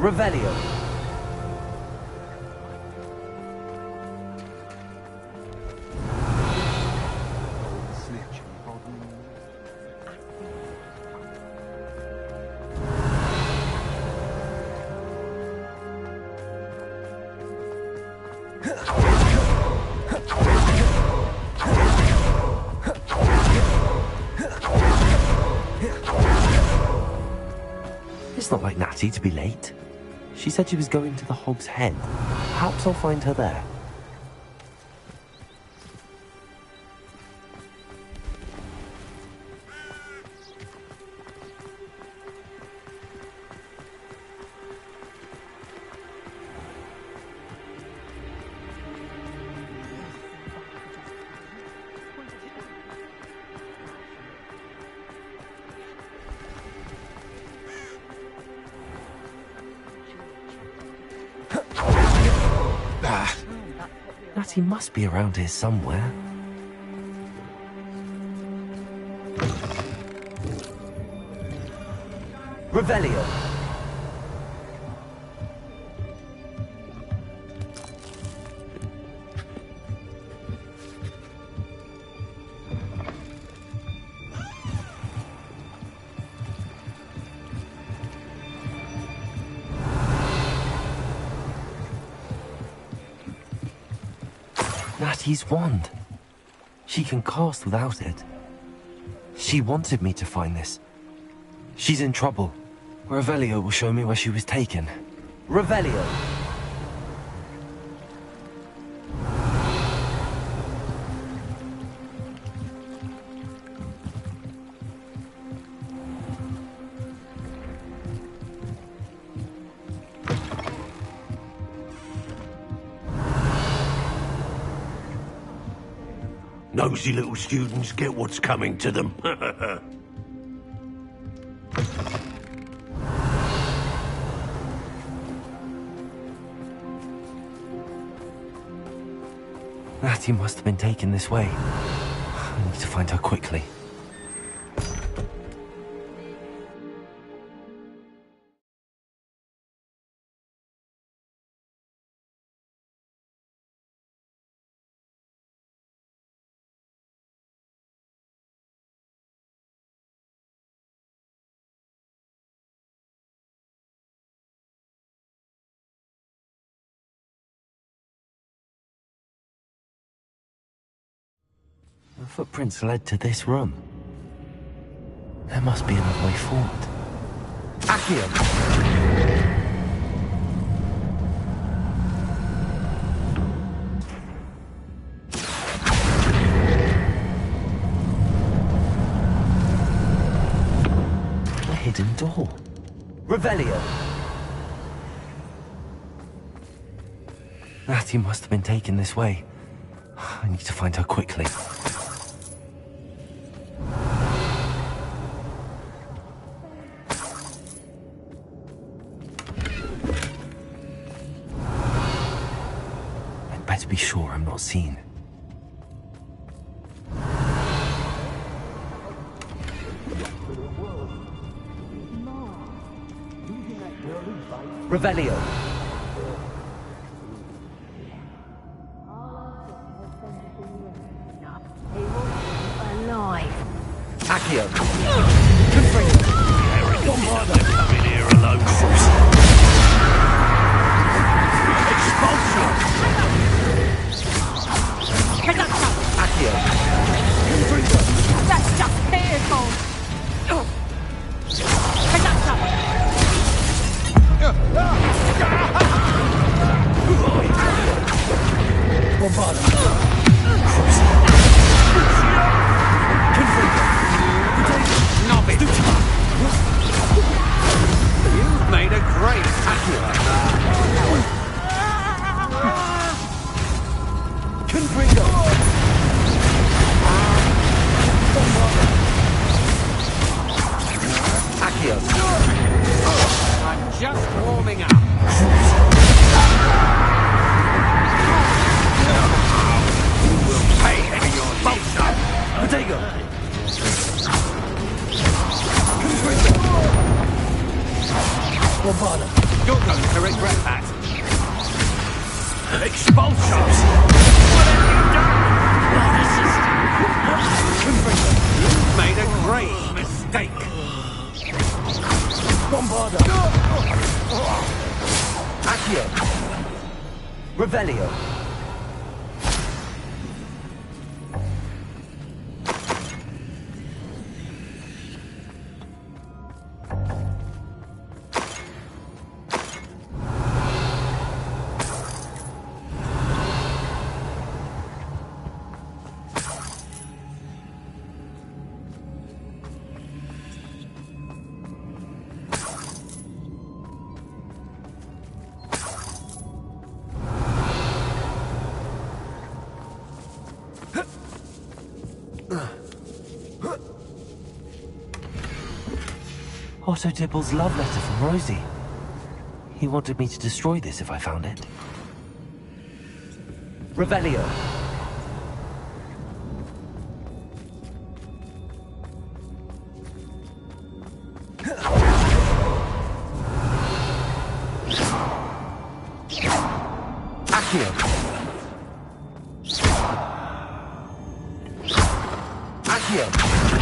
Revelio. It's not like Natty to be late. She said she was going to the Hog's Head. Perhaps I'll find her there. Natty must be around here somewhere. Revelio. Natty's wand. She can cast without it. She wanted me to find this. She's in trouble. Revelio will show me where she was taken. Revelio! Nosy little students get what's coming to them. Natty must have been taken this way. I need to find her quickly. The footprints led to this room. There must be another way forward. Accio! A hidden door. Revelio! Natty must have been taken this way. I need to find her quickly. To be sure I'm not seen. Revelio. Alive. Accio. Don't bother coming here alone. Expulsion! Accio. That's just painful! You've made a great I'm just warming up. You will pay for your bullshit. Potato. You're going to regret that. Expulsions! What have you done? You've made a grave mistake. Bombarda! Accio! Revelio! Otto Dibble's love letter from Rosie. He wanted me to destroy this if I found it. Revelio. Accio. Accio.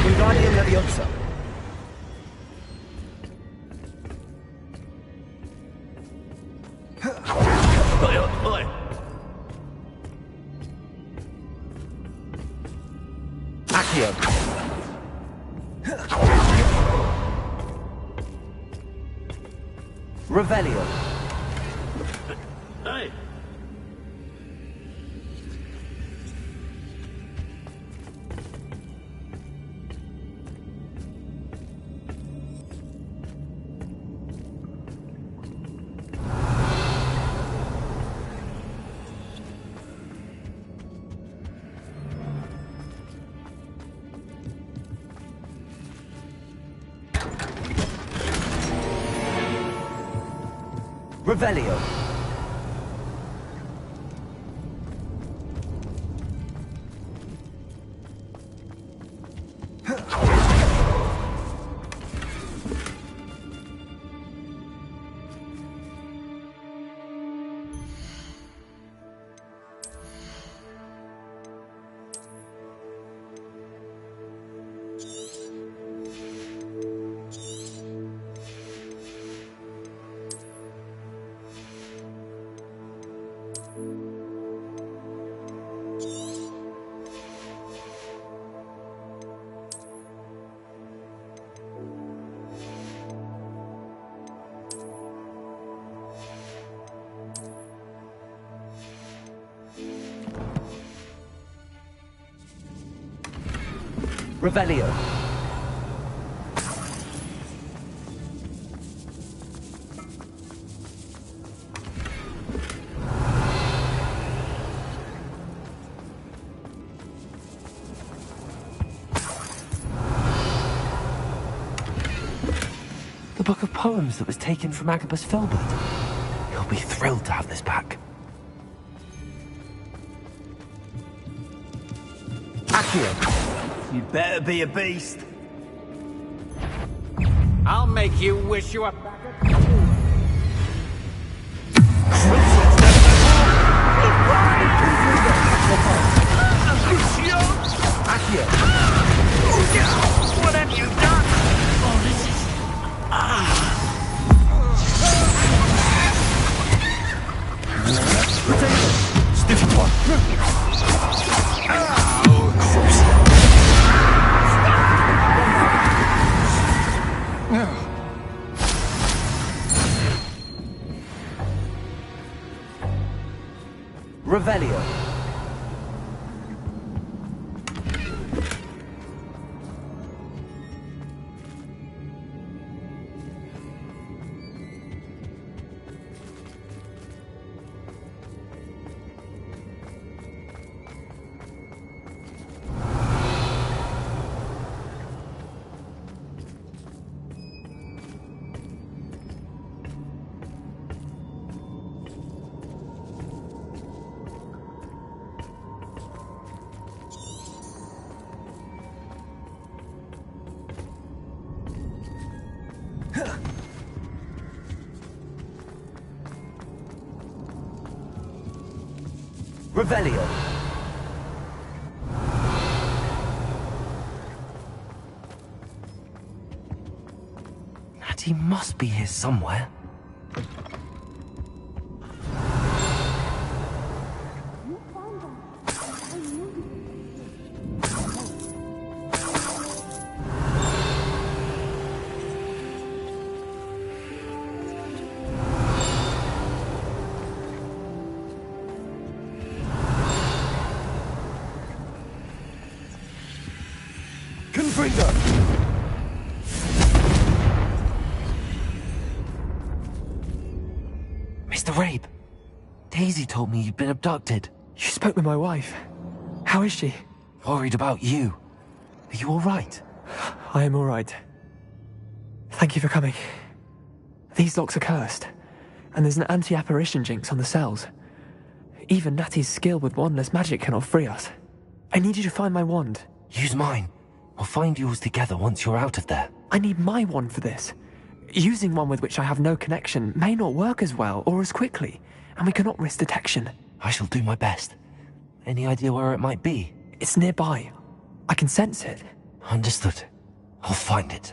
Wingardium Leviosa. Accio. Revelio. Hey. Revelio. Revelio. The book of poems that was taken from Agabus Filbert. He'll be thrilled to have this back. Accio. You'd better be a beast. I'll make you wish you were back at home. Accio. What have you done? Oh, this is... Stupid one. Revelio. Revelio. Natty must be here somewhere. Mr. Rabe, Daisy told me you'd been abducted. You spoke with my wife. How is she? Worried about you. Are you all right? I am all right. Thank you for coming. These locks are cursed, and there's an anti-apparition jinx on the cells. Even Natty's skill with wandless magic cannot free us. I need you to find my wand. Use mine. We'll find yours together once you're out of there. I need my wand for this. Using one with which I have no connection may not work as well or as quickly, and we cannot risk detection. I shall do my best. Any idea where it might be? It's nearby. I can sense it. Understood. I'll find it.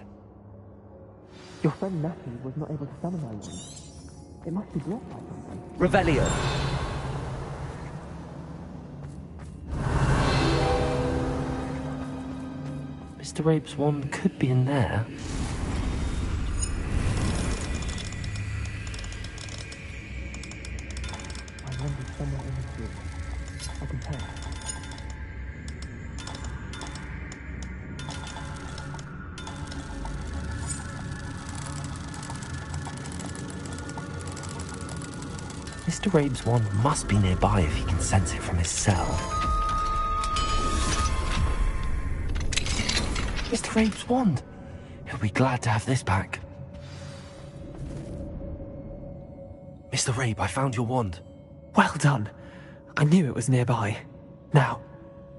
Your friend Natty was not able to summon my wand. It must be blocked by something. Revelio. Mr. Rabe's wand could be in there. My wand is somewhere in this room. I can tell. Mr. Rabe's wand must be nearby if he can sense it from his cell. Mr. Rabe's wand! He'll be glad to have this back. Mr. Rabe, I found your wand. Well done. I knew it was nearby. Now,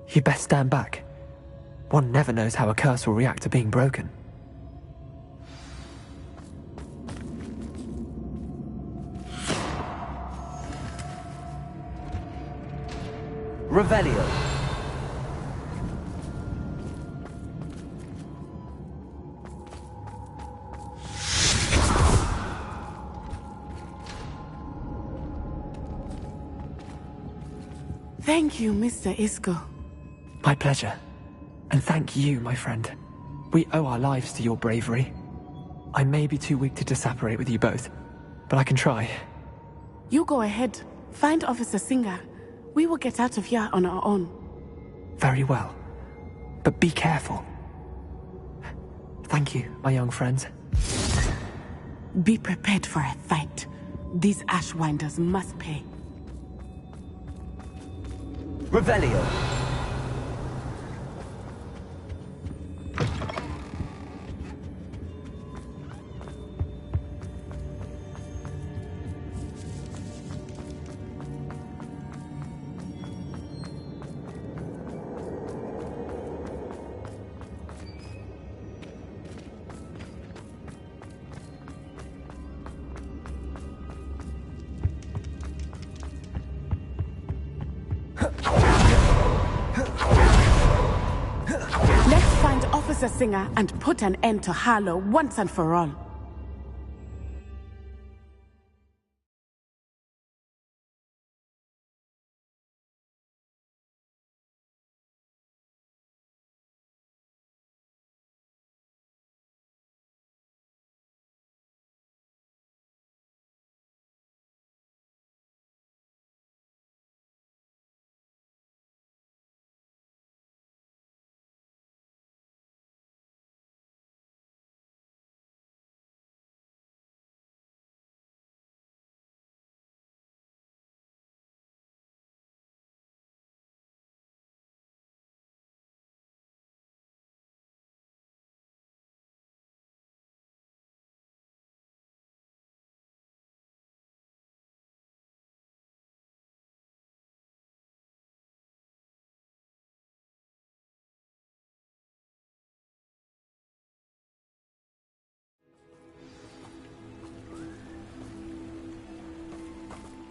you best stand back. One never knows how a curse will react to being broken. Revelio. Thank you, Mr. Isco. My pleasure. And thank you, my friend. We owe our lives to your bravery. I may be too weak to disapparate with you both, but I can try. You go ahead. Find Officer Singer. We will get out of here on our own. Very well. But be careful. Thank you, my young friends. Be prepared for a fight. These Ashwinders must pay. Revelio. Officer Singer and put an end to Harlow once and for all.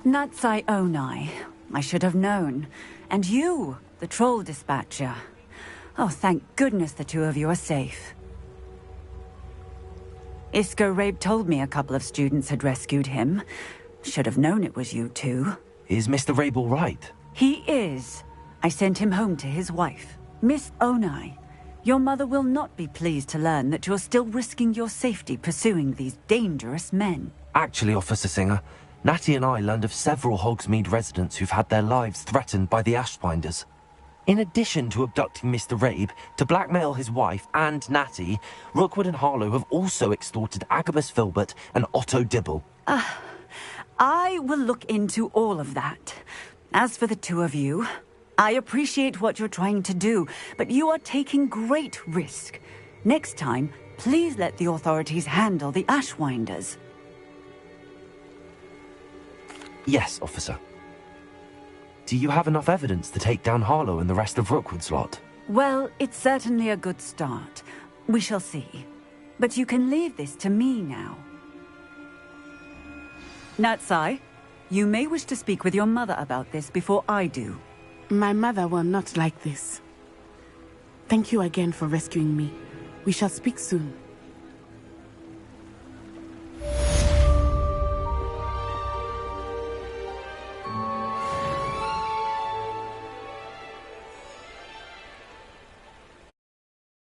Natsai Onai. I should have known. And you, the troll dispatcher. Oh, thank goodness the two of you are safe. Isco Rabe told me a couple of students had rescued him. Should have known it was you two. Is Mr. Rabe all right? He is. I sent him home to his wife. Miss Onai, your mother will not be pleased to learn that you're still risking your safety pursuing these dangerous men. Actually, Officer Singer, Natty and I learned of several Hogsmeade residents who've had their lives threatened by the Ashwinders. In addition to abducting Mr. Rabe to blackmail his wife and Natty, Rookwood and Harlow have also extorted Agabus Filbert and Otto Dibble. I will look into all of that. As for the two of you, I appreciate what you're trying to do, but you are taking great risk. Next time, please let the authorities handle the Ashwinders. Yes, officer. Do you have enough evidence to take down Harlow and the rest of Rookwood's lot? Well, it's certainly a good start. We shall see. But you can leave this to me now. Natsai, you may wish to speak with your mother about this before I do. My mother will not like this. Thank you again for rescuing me. We shall speak soon.